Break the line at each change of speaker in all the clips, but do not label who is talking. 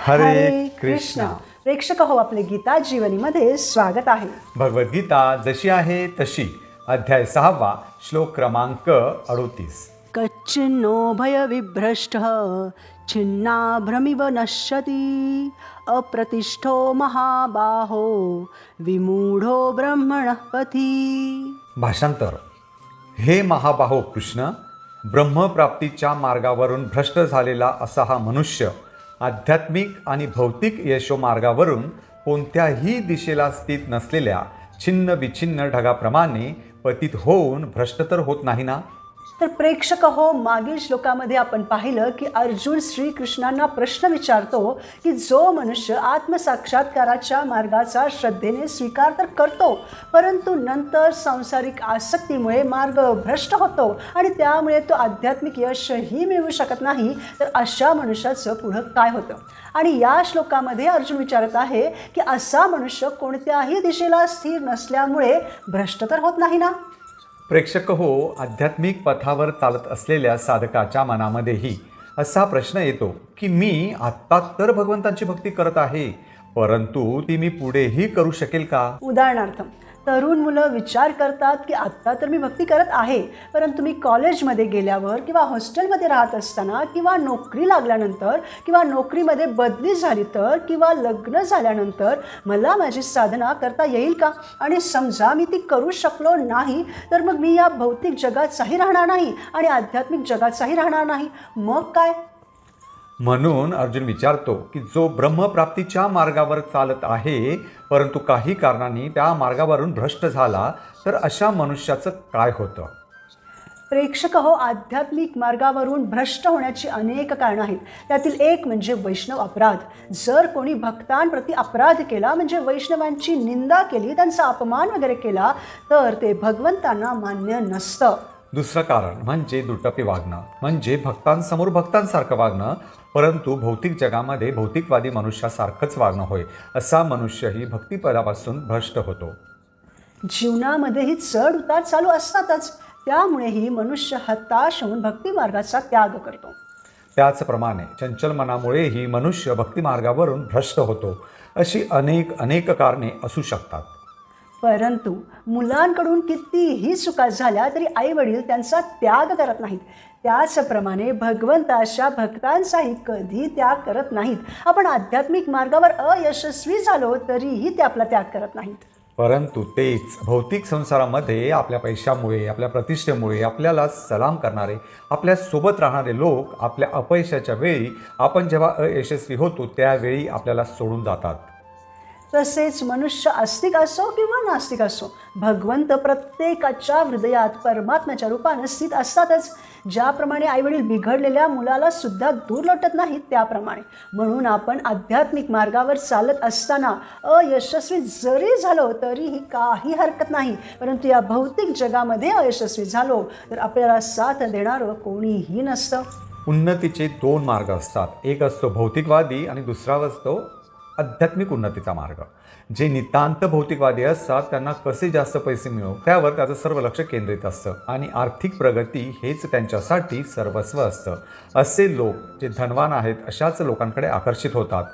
हरे कृष्ण.
प्रेक्षक हो, आपले गीता जीवनीमध्ये स्वागत आहे.
भगवद्गीता जशी आहे तशी, अध्याय 6, श्लोक क्रमांक 38.
कच्चिन्नो भय विभ्रष्ट छिन्नाभ्रमिव नश्यति अप्रतिष्ठो महाबाहो विमूढो ब्रह्मणः पथी.
भाषांतर. हे महाबाहो कृष्ण, ब्रह्मप्राप्तीच्या मार्गावरून भ्रष्ट झालेला असा हा मनुष्य आध्यात्मिक आणि भौतिक यशोमार्गावरून कोणत्याही दिशेला स्थित नसलेल्या छिन्न विछिन्न ढगाप्रमाणे पतित होऊन भ्रष्ट तर होत नाही ना?
तर प्रेक्षक हो, मागील श्लोकामध्ये आपण पाहिलं की अर्जुन श्रीकृष्णांना प्रश्न विचारतो की जो मनुष्य आत्मसाक्षात्काराच्या मार्गाचा श्रद्धेने स्वीकार तर करतो, परंतु नंतर सांसारिक आसक्तीमुळे मार्ग भ्रष्ट होतो आणि त्यामुळे तो आध्यात्मिक यशही मिळवू शकत नाही, तर अशा मनुष्याचं पुढं काय होतं? आणि या श्लोकामध्ये अर्जुन विचारत आहे की असा मनुष्य कोणत्याही दिशेला स्थिर नसल्यामुळे भ्रष्ट तर होत नाही ना?
प्रेक्षक हो, आध्यात्मिक पथावर चालत असलेल्या साधकाच्या मनामध्येही असा प्रश्न येतो की मी आत्ता तर भगवंतांची भक्ती करत आहे, परंतु ती मी पुढेही करू शकेल का?
उदाहरणार्थ, तरुण मुलं विचार करतात की आत्ता तर मी भक्ती करत आहे, परंतु मी कॉलेजमध्ये गेल्यावर किंवा हॉस्टेलमध्ये राहत असताना किंवा नोकरी लागल्यानंतर किंवा नोकरीमध्ये बदली झाली तर किंवा लग्न झाल्यानंतर मला माझी साधना करता येईल का? आणि समजा मी ती करू शकलो नाही, तर मग मी या भौतिक जगाचाही राहणार नाही आणि आध्यात्मिक जगाचाही राहणार नाही. मग काय?
म्हणून अर्जुन विचारतो की जो ब्रह्मप्राप्तीच्या मार्गावर चालत आहे, परंतु काही कारणांनी त्या मार्गावरून भ्रष्ट झाला, तर अशा मनुष्याचं काय होतं?
प्रेक्षक हो, आध्यात्मिक मार्गावरून भ्रष्ट होण्याची अनेक कारणं आहेत. त्यातील एक म्हणजे वैष्णव अपराध. जर कोणी भक्तांप्रती अपराध केला, म्हणजे वैष्णवांची निंदा केली, त्यांचा अपमान वगैरे केला, तर ते भगवंतांना मान्य नसतं.
दुसरं कारण म्हणजे दुटप्पी वागणं, म्हणजे भक्तांसमोर भक्तांसारखं वागणं, परंतु भौतिक जगामध्ये भौतिकवादी मनुष्यासारखंच वागणं होय. असा मनुष्यही भक्तिपदापासून भ्रष्ट होतो.
जीवनामध्येही चढ उतार चालू असतातच, त्यामुळेही मनुष्य हताश होऊन भक्तिमार्गाचा त्याग करतो.
त्याचप्रमाणे चंचल मनामुळेही मनुष्य भक्तिमार्गावरून भ्रष्ट होतो. अशी अनेक कारणे असू शकतात.
परंतु मुलांकडून कितीही चुका झाल्या तरी आईवडील त्यांचा त्याग करत नाहीत. त्याचप्रमाणे भगवंताच्या भक्तांचाही कधी त्याग करत नाहीत. आपण आध्यात्मिक मार्गावर अयशस्वी झालो तरीही ते आपला त्याग करत नाहीत.
परंतु तेच भौतिक संसारामध्ये आपल्या पैशामुळे, आपल्या प्रतिष्ठेमुळे आपल्याला सलाम करणारे, आपल्यासोबत राहणारे लोक आपल्या अपयशाच्या वेळी, आपण जेव्हा अयशस्वी होतो त्यावेळी आपल्याला सोडून जातात.
तसेच मनुष्य आस्तिक असो किंवा नास्तिक असो, भगवंत प्रत्येकाच्या हृदयात परमात्म्याच्या रूपाने स्थित असतातच. ज्याप्रमाणे आईवडील बिघडलेल्या मुलाला सुद्धा दूर लोटत नाहीत, त्याप्रमाणे म्हणून आपण आध्यात्मिक मार्गावर चालत असताना अयशस्वी जरी झालो तरीही काही हरकत नाही. परंतु या भौतिक जगामध्ये अयशस्वी झालो तर आपल्याला साथ देणारं कोणीही नसतं.
उन्नतीचे 2 मार्ग असतात. एक असतो भौतिकवादी आणि दुसरा असतो आध्यात्मिक उन्नतीचा मार्ग. जे नितांत भौतिकवादी असतात त्यांना कसे जास्त पैसे मिळवू त्यावर त्याचं सर्व लक्ष केंद्रित असतं आणि आर्थिक प्रगती हेच त्यांच्यासाठी सर्वस्व असतं. असे लोक जे धनवान आहेत अशाच लोकांकडे आकर्षित होतात.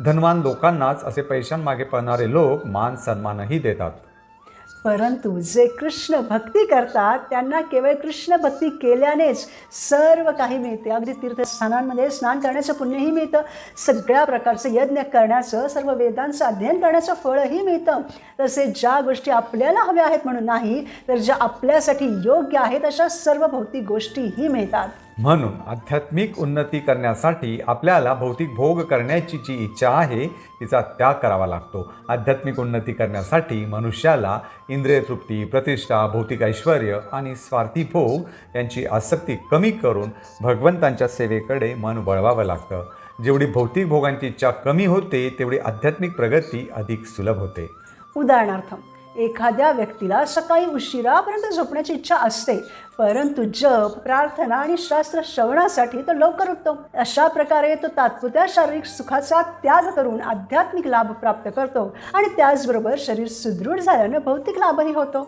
धनवान लोकांनाच असे पैशांमागे पळणारे लोक मान सन्मानही देतात.
परंतु जे कृष्ण भक्ती करतात त्यांना केवळ कृष्ण भक्ती केल्यानेच सर्व काही मिळते. अगदी तीर्थस्थानांमध्ये स्नान करण्याचं पुण्यही मिळतं, सगळ्या प्रकारचं यज्ञ करण्याचं, सर्व वेदांचं अध्ययन करण्याचं फळही मिळतं. तसेच ज्या गोष्टी आपल्याला हव्या आहेत म्हणून नाही, तर ज्या आपल्यासाठी योग्य आहेत अशा सर्व भौतिक गोष्टीही मिळतात.
म्हणून आध्यात्मिक उन्नती करण्यासाठी आपल्याला भौतिक भोग करण्याची जी इच्छा आहे तिचा त्याग करावा लागतो. आध्यात्मिक उन्नती करण्यासाठी मनुष्याला इंद्रिय तृप्ती, प्रतिष्ठा, भौतिक ऐश्वर्य आणि स्वार्थी भोग यांची आसक्ती कमी करून भगवंतांच्या सेवेकडे मन वळवावं लागतं. जेवढी भौतिक भोगांची इच्छा कमी होते तेवढी आध्यात्मिक प्रगती अधिक सुलभ होते.
उदाहरणार्थ, एखाद्या व्यक्तीला सकाळी उशिरापर्यंत झोपण्याची इच्छा असते, परंतु जप, प्रार्थना आणि शास्त्र श्रवणासाठी तो लवकर उठतो. अशा प्रकारे तो तात्पुरत्या शारीरिक सुखाचा त्याग करून आध्यात्मिक लाभ प्राप्त करतो आणि त्याचबरोबर शरीर सुदृढ झाल्यानं भौतिक लाभही होतो.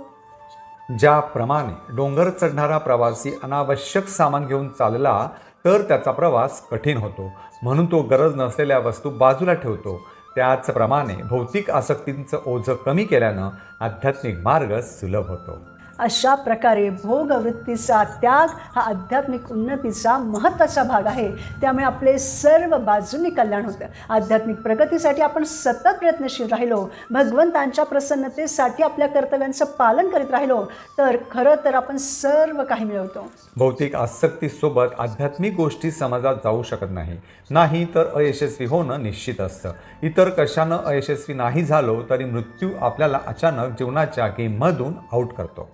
ज्याप्रमाणे डोंगर चढणारा प्रवासी अनावश्यक सामान घेऊन चालला तर त्याचा प्रवास कठीण होतो, म्हणून तो गरज नसलेल्या वस्तू बाजूला ठेवतो. त्याचप्रमाणे भौतिक आसक्तींचं ओझं कमी केल्यानं आध्यात्मिक मार्ग सुलभ होतो.
अशा प्रकारे भोगवृत्तीचा त्याग हा आध्यात्मिक उन्नतीचा महत्त्वाचा भाग आहे. त्यामुळे आपले सर्व बाजूंनी कल्याण होतं. आध्यात्मिक प्रगतीसाठी आपण सतत प्रयत्नशील राहिलो, भगवंतांच्या प्रसन्नतेसाठी आपल्या कर्तव्यांचं पालन करीत राहिलो तर खरं तर आपण सर्व काही मिळवतो.
भौतिक आसक्तीसोबत आध्यात्मिक गोष्टी समाजात जाऊ शकत नाही तर अयशस्वी होणं निश्चित असतं. इतर कशानं अयशस्वी नाही झालो तरी मृत्यू आपल्याला अचानक जीवनाच्या गेममधून आऊट करतो.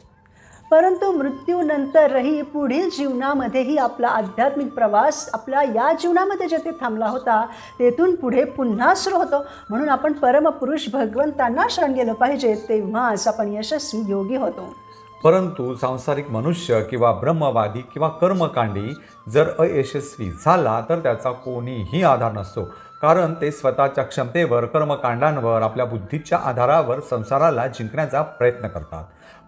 परंतु मृत्यूनंतरही पुढील जीवनामध्येही आपला आध्यात्मिक प्रवास आपल्या या जीवनामध्ये जेथे थांबला होता तेथून पुढे पुन्हा सुरू होतो. म्हणून आपण परमपुरुष भगवंतांना शरण गेलं पाहिजे, तेव्हाच आपण यशस्वी योगी होतो.
परंतु सांसारिक मनुष्य किंवा ब्रह्मवादी किंवा कर्मकांडी जर अयशस्वी झाला तर त्याचा कोणीही आधार नसतो, कारण ते स्वतःच्या क्षमतेवर, कर्मकांडांवर, आपल्या बुद्धीच्या आधारावर संसाराला जिंकण्याचा प्रयत्न करतात,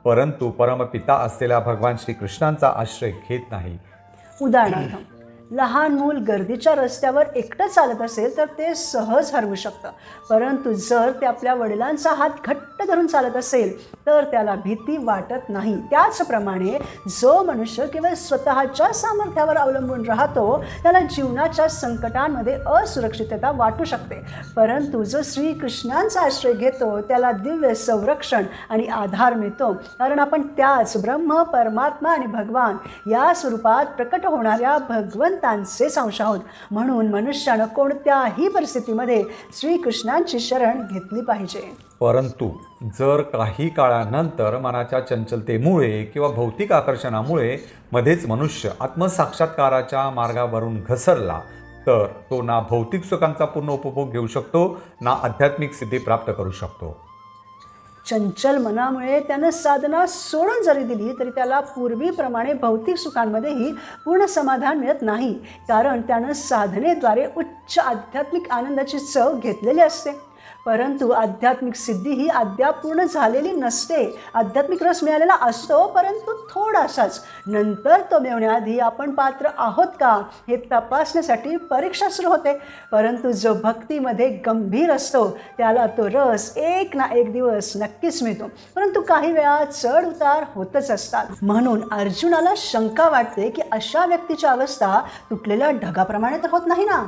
परंतु परमपिता असलेल्या भगवान श्रीकृष्णांचा आश्रय घेत नाही.
उदाहरणार्थ, लहान मूल गर्दीच्या रस्त्यावर एकटं चालत असेल तर ते सहज हरवू शकतं, परंतु जर ते आपल्या वडिलांचा हात घट्ट धरून चालत असेल तर त्याला भीती वाटत नाही. त्याचप्रमाणे जो मनुष्य केवळ स्वतःच्या सामर्थ्यावर अवलंबून राहतो त्याला जीवनाच्या संकटांमध्ये असुरक्षितता वाटू शकते, परंतु जो श्रीकृष्णांचा आश्रय घेतो त्याला दिव्य संरक्षण आणि आधार मिळतो, कारण आपण त्याच ब्रह्म, परमात्मा आणि भगवान या स्वरूपात प्रकट होणाऱ्या भगवंतांचे अंश आहोत. म्हणून मनुष्यानं कोणत्याही परिस्थितीमध्ये श्रीकृष्णांची शरण घेतली पाहिजे.
परंतु जर काही काळानंतर मनाच्या चंचलतेमुळे किंवा भौतिक आकर्षणामुळे मध्येच मनुष्य आत्मसाक्षात्काराच्या मार्गावरून घसरला तर तो ना भौतिक सुखांचा पूर्ण उपभोग घेऊ शकतो ना आध्यात्मिक सिद्धी प्राप्त करू शकतो.
चंचल मनामुळे त्यानं साधना सोडून जरी दिली तरी त्याला पूर्वीप्रमाणे भौतिक सुखांमध्येही पूर्ण समाधान मिळत नाही, कारण त्यानं साधनेद्वारे उच्च आध्यात्मिक आनंदाची चव घेतलेली असते. परंतु आध्यात्मिक सिद्धी ही अद्याप पूर्ण झालेली नसते. आध्यात्मिक रस मिळालेला असतो, परंतु थोडासाच. नंतर तो मिळवण्याआधी आपण पात्र आहोत का हे तपासण्यासाठी परीक्षा सुरू होते. परंतु जो भक्तीमध्ये गंभीर असतो त्याला तो रस एक ना एक दिवस नक्कीच मिळतो, परंतु काही वेळा चढ उतार होतच असतात. म्हणून अर्जुनाला शंका वाटते की अशा व्यक्तीची अवस्था तुटलेल्या ढगाप्रमाणे तर होत नाही ना.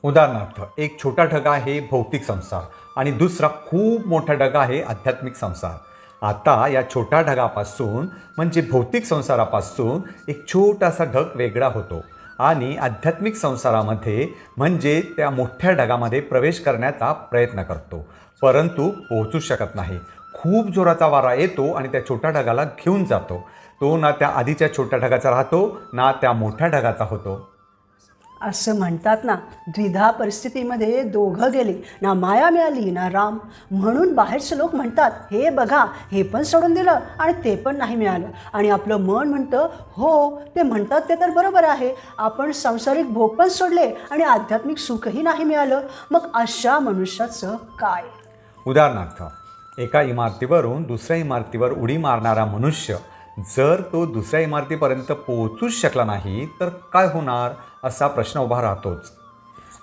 उदाहरणार्थ, एक छोटा ढग आहे भौतिक संसार आणि दुसरा खूप मोठा ढग आहे आध्यात्मिक संसार. आता या छोट्या ढगापासून म्हणजे भौतिक संसारापासून एक छोटासा ढग वेगळा होतो आणि आध्यात्मिक संसारामध्ये म्हणजे त्या मोठ्या ढगामध्ये प्रवेश करण्याचा प्रयत्न करतो, परंतु पोहोचू शकत नाही. खूप जोराचा वारा येतो आणि त्या छोट्या ढगाला घेऊन जातो. तो ना त्या आधीच्या छोट्या ढगाचा राहतो ना त्या मोठ्या ढगाचा होतो.
असं म्हणतात ना, द्विधा परिस्थितीमध्ये दोघं गेले, ना माया मिळाली ना राम. म्हणून बाहेरचे लोक म्हणतात, हे बघा, हे पण सोडून दिलं आणि ते पण नाही मिळालं. आणि आपलं मन म्हणतं, हो ते म्हणतात ते तर बरोबर आहे, आपण सांसारिक भोग पण सोडले आणि आध्यात्मिक सुखही नाही मिळालं. मग अशा मनुष्याचं काय?
उदाहरणार्थ, एका इमारतीवरून दुसऱ्या इमारतीवर उडी मारणारा मनुष्य जर तो दुसऱ्या इमारतीपर्यंत पोहोचूच शकला नाही तर काय होणार असा प्रश्न उभा राहतोच.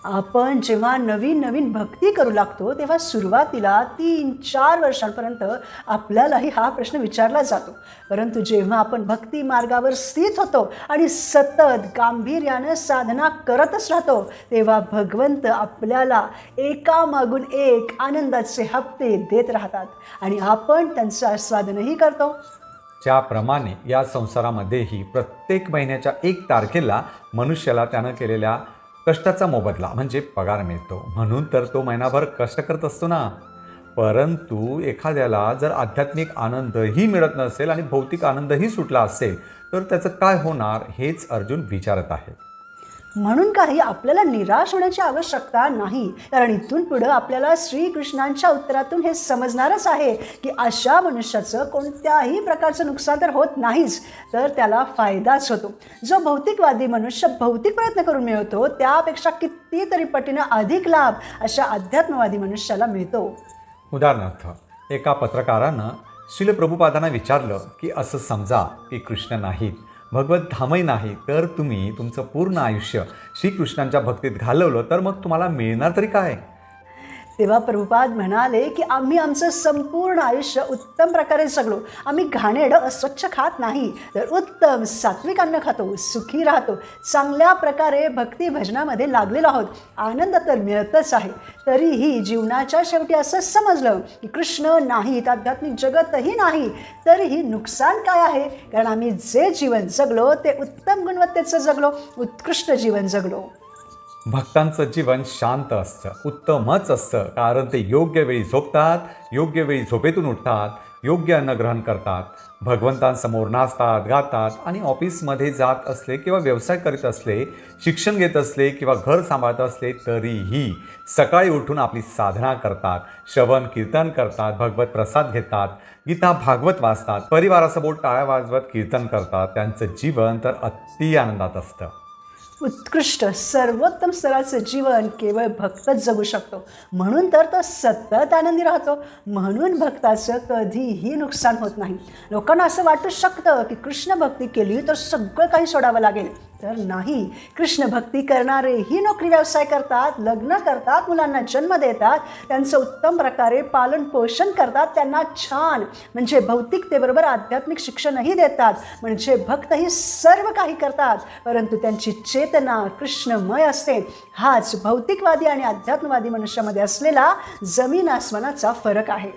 आपण जेव्हा नवीन नवीन भक्ती करू लागतो तेव्हा सुरुवातीला 3-4 वर्षांपर्यंत आपल्यालाही हा प्रश्न विचारला जातो, परंतु जेव्हा आपण भक्ती मार्गावर स्थित होतो आणि सतत गांभीर्यानं साधना करतच राहतो तेव्हा भगवंत आपल्याला एकामागून एक आनंदाचे हप्ते देत राहतात आणि आपण त्यांचं आस्वादनही करतो.
ज्याप्रमाणे या संसारामध्येही प्रत्येक महिन्याच्या 1 तारखेला मनुष्याला त्यानं केलेल्या कष्टाचा मोबदला म्हणजे पगार मिळतो, म्हणून तर तो महिनाभर कष्ट करत असतो ना. परंतु एखाद्याला जर आध्यात्मिक आनंदही मिळत नसेल आणि भौतिक आनंदही सुटला असेल तर त्याचं काय होणार हेच अर्जुन विचारत आहे.
म्हणून काही आपल्याला निराश होण्याची आवश्यकता नाही, कारण इथून पुढं आपल्याला श्रीकृष्णांच्या उत्तरातून हे समजणारच आहे की अशा मनुष्याचं कोणत्याही प्रकारचं नुकसान तर होत नाहीच, तर त्याला फायदाच होतो. जो भौतिकवादी मनुष्य भौतिक प्रयत्न करून मिळवतो त्यापेक्षा कितीतरी पटीनं अधिक लाभ अशा अध्यात्मवादी मनुष्याला मिळतो.
उदाहरणार्थ, एका पत्रकारानं श्रील प्रभुपादांना विचारलं की असं समजा की कृष्ण नाहीत, भगवत धामही नाही, तर तुम्ही तुमचं पूर्ण आयुष्य श्रीकृष्णांच्या भक्तीत घालवलं तर मग तुम्हाला मिळणार तरी काय?
तेव्हा प्रभुपाद म्हणाले की आम्ही आमचं संपूर्ण आयुष्य उत्तम प्रकारे जगलो. आम्ही घाणेरडं अस्वच्छ खात नाही, तर उत्तम सात्विक अन्न खातो, सुखी राहतो, चांगल्या प्रकारे भक्ती भजनामध्ये लागलेलो आहोत. आनंद तर मिळतच आहे. तरीही जीवनाच्या शेवटी असं समजलं की कृष्ण नाहीत, आध्यात्मिक जगतही नाही, तरीही नुकसान काय आहे? कारण आम्ही जे जीवन जगलो ते उत्तम गुणवत्तेचं जगलो, उत्कृष्ट जीवन जगलो.
भक्तांचं जीवन शांत असतं, उत्तमच असतं, कारण ते योग्य वेळी झोपतात, योग्य वेळी झोपेतून उठतात, योग्य अन्न ग्रहण करतात, भगवंतांसमोर नाचतात, गातात आणि ऑफिसमध्ये जात असले किंवा व्यवसाय करीत असले, शिक्षण घेत असले किंवा घर सांभाळत असले तरीही सकाळी उठून आपली साधना करतात, श्रवण कीर्तन करतात, भगवत प्रसाद घेतात, गीता भागवत वाचतात, परिवारासोबत टाळ्या वाजवत कीर्तन करतात. त्यांचं जीवन तर अति आनंदात असतं.
उत्कृष्ट सर्वोत्तम स्तराचं जीवन केवळ भक्तच जगू शकतो. म्हणून तर तो सतत आनंदी राहतो. म्हणून भक्ताचं कधीही नुकसान होत नाही. लोकांना असं वाटू शकतं की कृष्ण भक्ती केली तर सगळं काही सोडावं लागेल, तर नाही. कृष्ण भक्ती करणारेही नोकरी व्यवसाय करतात, लग्न करतात, मुलांना जन्म देतात, त्यांचं उत्तम प्रकारे पालन पोषण करतात, त्यांना छान म्हणजे भौतिकतेबरोबर आध्यात्मिक शिक्षणही देतात. म्हणजे भक्तही सर्व काही करतात, परंतु त्यांची चेतना कृष्णमय असते. हाच भौतिकवादी आणि अध्यात्मवादी मनुष्यामध्ये असलेला जमीन आसमानाचा फरक आहे.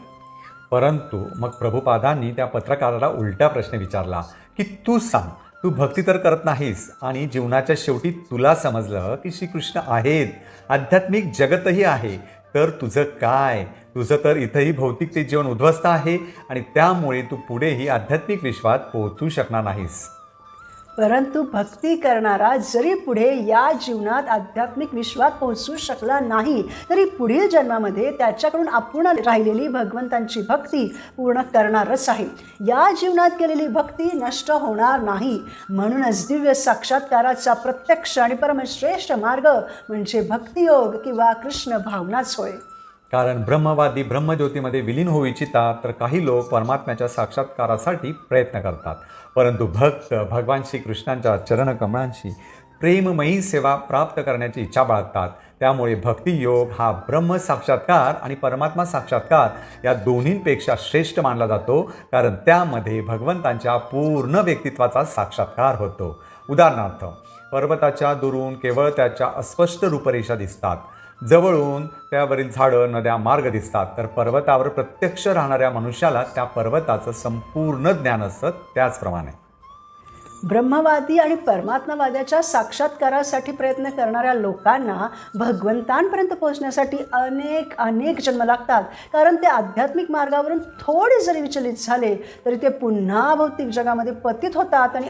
परंतु मग प्रभुपादांनी त्या पत्रकाराला उलटा प्रश्न विचारला की तू सांग, तू भक्ती तर करत नाहीस आणि जीवनाच्या शेवटी तुला समजलं की श्रीकृष्ण आहेत, आध्यात्मिक जगतही आहे, तर तुझं काय? तुझं तर इथंही भौतिक ते जीवन उद्ध्वस्त आहे आणि त्यामुळे तू पुढेही आध्यात्मिक विश्वात पोहोचू शकणार नाहीस.
परंतु भक्ती करणारा जरी पुढे या जीवनात आध्यात्मिक विश्वात पोहोचू शकला नाही, तरी पुढील जन्मामध्ये त्याच्याकडून अपूर्ण राहिलेली भगवंतांची भक्ती पूर्ण करणारच आहे. या जीवनात केलेली भक्ती नष्ट होणार नाही. म्हणूनच दिव्य साक्षात्काराचा प्रत्यक्ष आणि परमश्रेष्ठ मार्ग म्हणजे भक्तियोग किंवा कृष्ण भावनाच होय.
कारण ब्रह्मवादी ब्रह्मज्योतीमध्ये विलीन होऊ इच्छितात, तर काही लोक परमात्म्याच्या साक्षात्कारासाठी प्रयत्न करतात, परंतु भक्त भगवान श्रीकृष्णांच्या चरणकमळांशी प्रेममयी सेवा प्राप्त करण्याची इच्छा बाळगतात. त्यामुळे भक्तियोग हा ब्रह्म साक्षात्कार आणि परमात्मा साक्षात्कार या दोन्हींपेक्षा श्रेष्ठ मानला जातो, कारण त्यामध्ये भगवंतांच्या पूर्ण व्यक्तित्वाचा साक्षात्कार होतो. उदाहरणार्थ, पर्वताच्या दुरून केवळ त्याच्या अस्पष्ट रूपरेषा दिसतात, जवळून त्यावरील झाडं, नद्या, मार्ग दिसतात, तर पर्वतावर प्रत्यक्ष राहणाऱ्या मनुष्याला त्या पर्वताचं संपूर्ण ज्ञान असतं. त्याचप्रमाणे
ब्रह्मवादी आणि परमात्मावाद्याच्या साक्षात्कारासाठी प्रयत्न करणाऱ्या लोकांना भगवंतांपर्यंत पोहोचण्यासाठी अनेक जन्म लागतात. कारण ते आध्यात्मिक मार्गावरून थोडे जरी विचलित झाले तरी ते पुन्हा भौतिक जगामध्ये पतित होतात आणि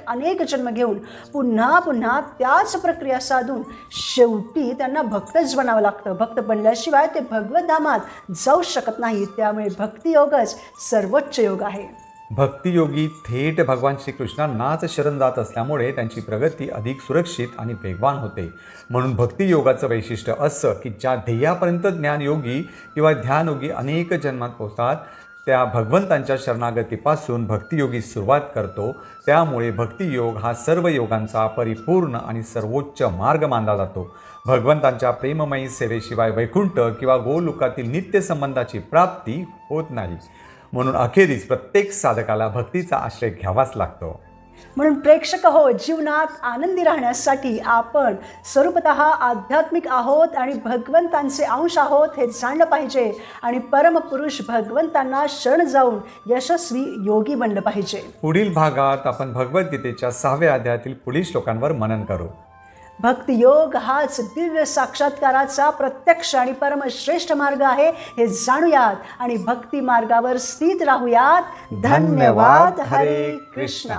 अनेक जन्म घेऊन पुन्हा त्याच प्रक्रिया साधून शेवटी त्यांना भक्तच बनावं लागतं. भक्त बनल्याशिवाय ते भगवत धामात जाऊ शकत नाही. त्यामुळे भक्तियोगच सर्वोच्च योग आहे.
भक्तियोगी थेट भगवान श्रीकृष्णांनाच शरण जात असल्यामुळे त्यांची प्रगती अधिक सुरक्षित आणि वेगवान होते. म्हणून भक्तियोगाचं वैशिष्ट्य असं की ज्या ध्येयापर्यंत ज्ञानयोगी किंवा ध्यानयोगी अनेक जन्मात पोहोचतात, त्या भगवंतांच्या शरणागतीपासून भक्तियोगी सुरुवात करतो. त्यामुळे भक्तियोग हा सर्व योगांचा परिपूर्ण आणि सर्वोच्च मार्ग मानला जातो. भगवंतांच्या प्रेममयी सेवेशिवाय वैकुंठ किंवा गोलोकातील नित्य संबंधाची प्राप्ती होत नाही. म्हणून अखेरीस प्रत्येक साधकाला भक्तीचा आश्रय घ्यावाच लागतो.
म्हणून प्रेक्षक हो, जीवनात आनंदी राहण्यासाठी आपण स्वरूपतः आध्यात्मिक आहोत आणि भगवंतांचे अंश आहोत हे जाणलं पाहिजे आणि परमपुरुष भगवंतांना शरण जाऊन यशस्वी योगी बनलं पाहिजे.
पुढील भागात आपण भगवद्गीतेच्या 6व्या अध्यायातील पुढील श्लोकांवर मनन करू.
भक्तियोग हाच दिव्य साक्षात्काराचा प्रत्यक्ष आणि परमश्रेष्ठ मार्ग आहे हे जाणूयात आणि भक्ती मार्गावर स्थित राहूयात. धन्यवाद. हरे कृष्ण.